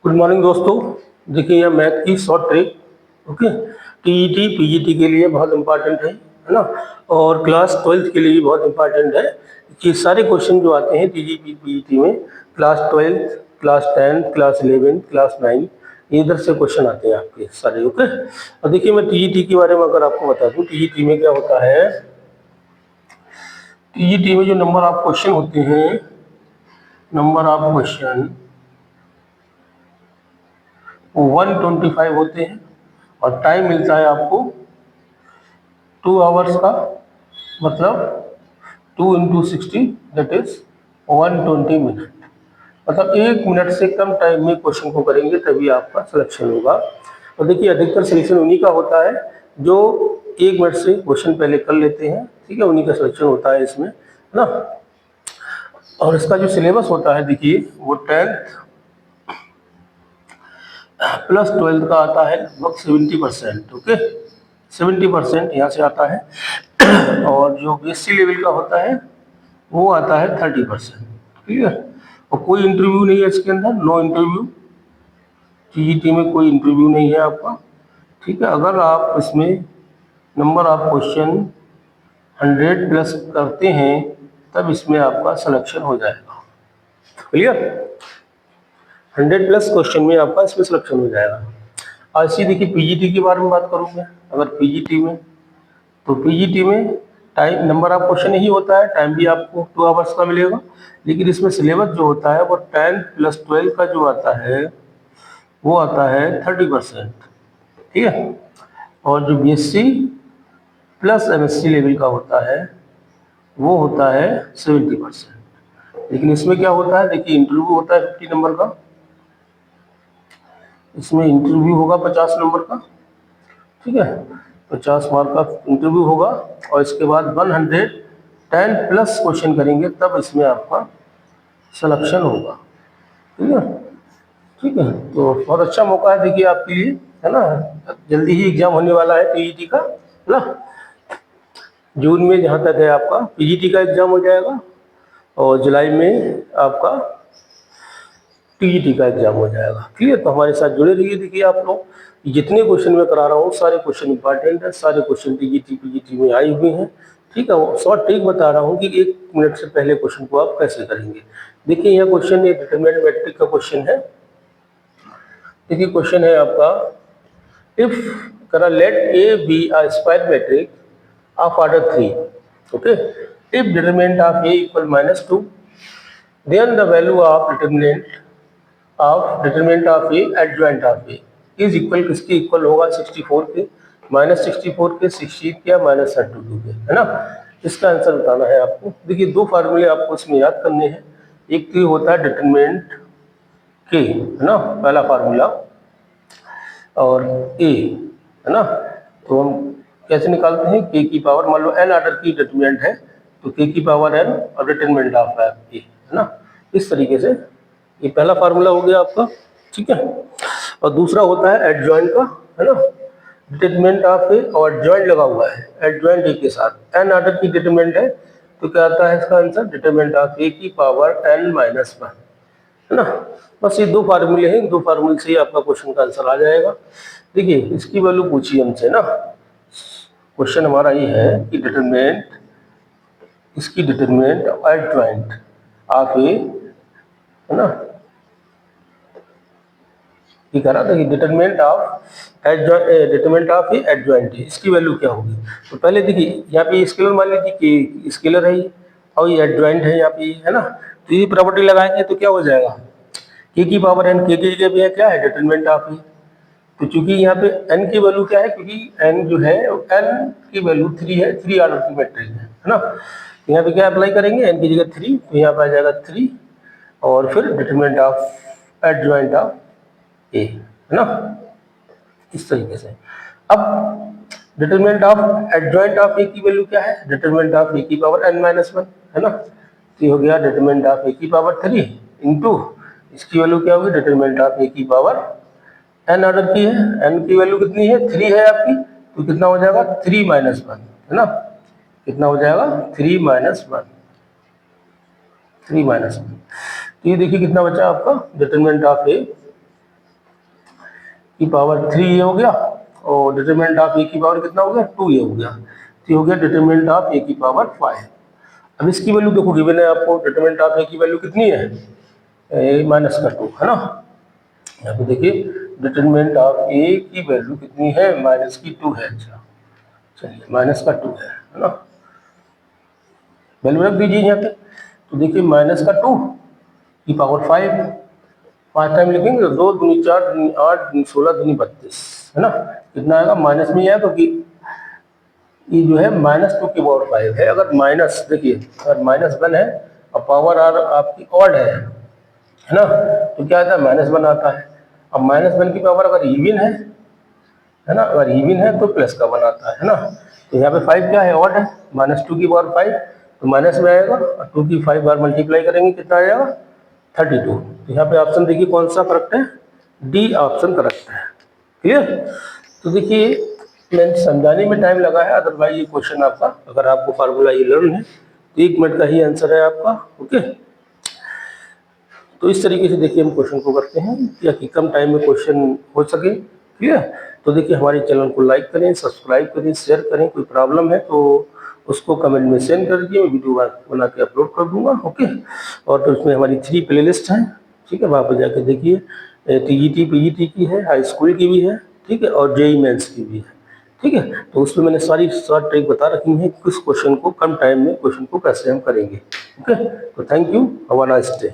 Good morning दोस्तों। देखिए यह मैथ की short trick. Okay, TET PGT के लिए बहुत इंपॉर्टेंट है ना। और क्लास 12th के लिए भी बहुत इंपॉर्टेंट है कि सारे क्वेश्चन जो आते हैं टीजीटी पीजीटी में class 12th, class 10th, class 11th, class 9 इधर से क्वेश्चन आते हैं आपके सारे। ओके, और देखिए मैं टीजीटी के बारे में अगर आपको बता दूं, टीजीटी में क्या होता है। टीजीटी में जो नंबर ऑफ क्वेश्चन होते हैं, नंबर ऑफ क्वेश्चन 125 होते हैं और टाइम मिलता है आपको 2 आवर्स का, मतलब 2 इंटू 60 दैट इज 120 मिनट। मतलब 1 मिनट से कम टाइम में क्वेश्चन को करेंगे तभी आपका सिलेक्शन होगा। और देखिए अधिकतर सिलेक्शन उन्हीं का होता है जो 1 मिनट से क्वेश्चन पहले कर लेते हैं। ठीक है, उन्हीं का सिलेक्शन होता है इसमें, है ना। और इसका जो सिलेबस होता है देखिए वो 10th प्लस 12th का आता है लगभग 70%। ओके, 70% यहाँ से आता है। और जो बीएससी लेवल का होता है वो आता है 30%। क्लियर। और कोई इंटरव्यू नहीं है इसके अंदर, नो इंटरव्यू। टीजीटी में कोई इंटरव्यू नहीं है आपका। ठीक है, अगर आप इसमें नंबर ऑफ क्वेश्चन 100 प्लस करते हैं तब इसमें आपका सिलेक्शन हो जाएगा। क्लियर, 100 प्लस क्वेश्चन में आपका इसमें सिलेक्शन हो जाएगा। ऐसी देखिए पीजीटी के बारे में बात करूँगा। अगर पीजीटी में, तो पीजीटी में टाइम नंबर ऑफ क्वेश्चन ही होता है, टाइम भी आपको 2 आवर्स का मिलेगा। लेकिन इसमें सिलेबस जो होता है वो 10 प्लस 12 का जो आता है वो आता है 30%। ठीक है, और जो बीएससी प्लस एमएससी लेवल का होता है वो होता है 70%। लेकिन इसमें क्या होता है, देखिए इंटरव्यू होता है 50 नंबर का, इसमें इंटरव्यू होगा 50 नंबर का। ठीक है, 50 मार्क का इंटरव्यू होगा और इसके बाद 110 प्लस क्वेश्चन करेंगे तब इसमें आपका सिलेक्शन होगा। ठीक है, ठीक है। तो बहुत अच्छा मौका है देखिए आपके लिए, है ना। जल्दी ही एग्जाम होने वाला है टीईटी का, है ना। जून में जहाँ तक है आपका पीजीटी का एग्जाम हो जाएगा और जुलाई में आपका टीईटी का एग्जाम हो जाएगा। क्लियर, तो हमारे साथ जुड़े रहिए। देखिए आप लोग जितने क्वेश्चन मैं करा रहा हूँ सारे क्वेश्चन इंपॉर्टेंट है, सारे क्वेश्चन टीजीटी पीजीटी में आए हुए हैं। ठीक है, वो शॉर्ट ट्रिक बता रहा हूँ कि 1 मिनट से पहले क्वेश्चन को आप कैसे करेंगे। देखिए यह क्वेश्चन एक डिटरमिनेंट मैट्रिक्स का क्वेश्चन है। देखिए क्वेश्चन है आपका, इफ करा let A be a square matrix of order 3। Okay, if determinant of A equal -2 then the value of determinant of A adjoint of A is equal, किसके equal होगा, 64 के, -64 के, 16 के या -32 के, है ना। इसका आंसर बताना है आपको। देखिए दो फार्मूले आपको इसमें याद करने हैं। एक तो होता है डिटरमिनेंट के, है ना, पहला फार्मूला, और ए, है ना। तो हम कैसे निकालते हैं, के की पावर, मान लो एन ऑर्डर की डिटरमिनेंट है तो के की पावर एन और डिटरमिनेंट ऑफ ए, है ना। इस तरीके से ये पहला फार्मूला हो गया आपका। ठीक है, और दूसरा होता है एडजॉइंट का, है ना। डिटरमिनेंट ऑफ ए और एडजॉइंट लगा हुआ है, एडजॉइंट ए के साथ एन ऑर्डर की डिटरमिनेंट है तो क्या आता है इसका आंसर, डिटरमिनेंट ऑफ ए की पावर एन माइनस 1, है ना। बस ये दो फार्मूले हैं, इन दो फार्मूले से ही आपका क्वेश्चन का आंसर आ जाएगा। देखिए इसकी वैल्यू पूछी हमसे ना, क्वेश्चन हमारा ये है कि डिटरमिनेंट, इसकी डिटरमिनेंट एडजॉइंट ऑफ ए, है ना, ये कह रहा था कि डिटरमिनेंट ऑफ ए एडजॉइंट है, इसकी वैल्यू क्या होगी। तो पहले देखिए यहाँ पे स्केलर मान लीजिए कि स्केलर है ये और ये एडजॉइंट है यहाँ पे, है ना। तो ये प्रॉपर्टी लगाएंगे तो क्या हो जाएगा, के की पावर एन, के की जगह पे क्या है डिटरमिनेंट ऑफ ए। तो चूंकि यहाँ पे एन की वैल्यू क्या है, क्योंकि एन जो है एन की वैल्यू 3 है, 3 ऑर्डर की मैट्रिक्स है ना। तो यहाँ पे क्या अप्लाई करेंगे, एन की जगह 3, तो यहाँ पे आ जाएगा 3 और फिर डिटरमिनेंट ऑफ एडजॉइंट ऑफ ए, है ना, इस तरीके से। अब डिटरमिनेंट ऑफ एडजॉइंट ऑफ ए की वैल्यू क्या है, डिटरमिनेंट ऑफ ए की पावर एन माइनस 1, है ना। तो ये हो गया डिटरमिनेंट ऑफ ए की पावर 3 इंटू इसकी वैल्यू क्या होगी, डिटरमिनेंट ऑफ ए की पावर एन ऑर्डर की है, एन की वैल्यू कितनी है, 3 है आपकी, तो कितना हो जाएगा 3 माइनस 1, है ना। कितना हो जाएगा 3 माइनस 1, 3 माइनस 1। तो ये देखिए कितना बचा आपका डिटरमिनेंट ऑफ ए की पावर 3 ये हो गया, और डिटरमिनेंट ऑफ ए की पावर कितना हो गया 2 ये हो गया, तो ये हो गया डिटरमिनेंट ऑफ ए की पावर 5। अब इसकी वैल्यू देखो गिवन है आपको, डिटरमिनेंट ऑफ ए की वैल्यू कितनी है -2 है ना। यहाँ पे देखिए डिटरमिनेंट ऑफ ए की वैल्यू कितनी है -2 है। अच्छा चलिए -2 है ना, वैल्यू रख दीजिए यहाँ पे। तो देखिए -2 की पावर 5, 5 टाइम लिखेंगे तो 2 दूनी 4 दूनी 8 दूनी 16 दूनी 32 है ना, कितना आएगा माइनस में ही है, क्योंकि ये जो है -2 की पावर 5 है। अगर माइनस देखिए अगर -1 है और पावर आपकी ऑड है ना, तो क्या आता है -1 आता है। अब -1 की पावर अगर इवन है ना, अगर इवन है तो प्लस का 1 आता है ना। तो यहाँ पे 5 क्या है ऑड है, -2 की पावर 5 तो माइनस में आएगा, और 2 की 5 बार मल्टीप्लाई करेंगे कितना आ जाएगा 32। तो यहाँ पे ऑप्शन देखिए कौन सा करेक्ट है, डी ऑप्शन करेक्ट है। क्लियर। तो देखिए मैं समझाने में टाइम लगा है, अदरवाइज ये क्वेश्चन आपका अगर आपको फार्मूला ये लर्न है तो 1 मिनट का ही आंसर है आपका। ओके, तो इस तरीके से देखिए हम क्वेश्चन को करते हैं ताकि कम टाइम में क्वेश्चन हो सके। क्लियर। तो देखिए हमारे चैनल को लाइक करें, सब्सक्राइब करें, शेयर करें। कोई प्रॉब्लम है तो उसको कमेंट में सेंड कर दीजिए, मैं वीडियो बना के अपलोड कर दूंगा। ओके, और तो उसमें हमारी 3 प्लेलिस्ट हैं, ठीक है, वहाँ पर जाकर देखिए। टीईटी पीईटी की है, हाई स्कूल की भी है, ठीक है, और जेईई मेंस की भी है, ठीक है। तो उसमें मैंने सारी शॉर्ट ट्रिक बता रखी है किस क्वेश्चन को कम टाइम में क्वेश्चन को कैसे हम करेंगे। ओके, तो thank you, have a nice day.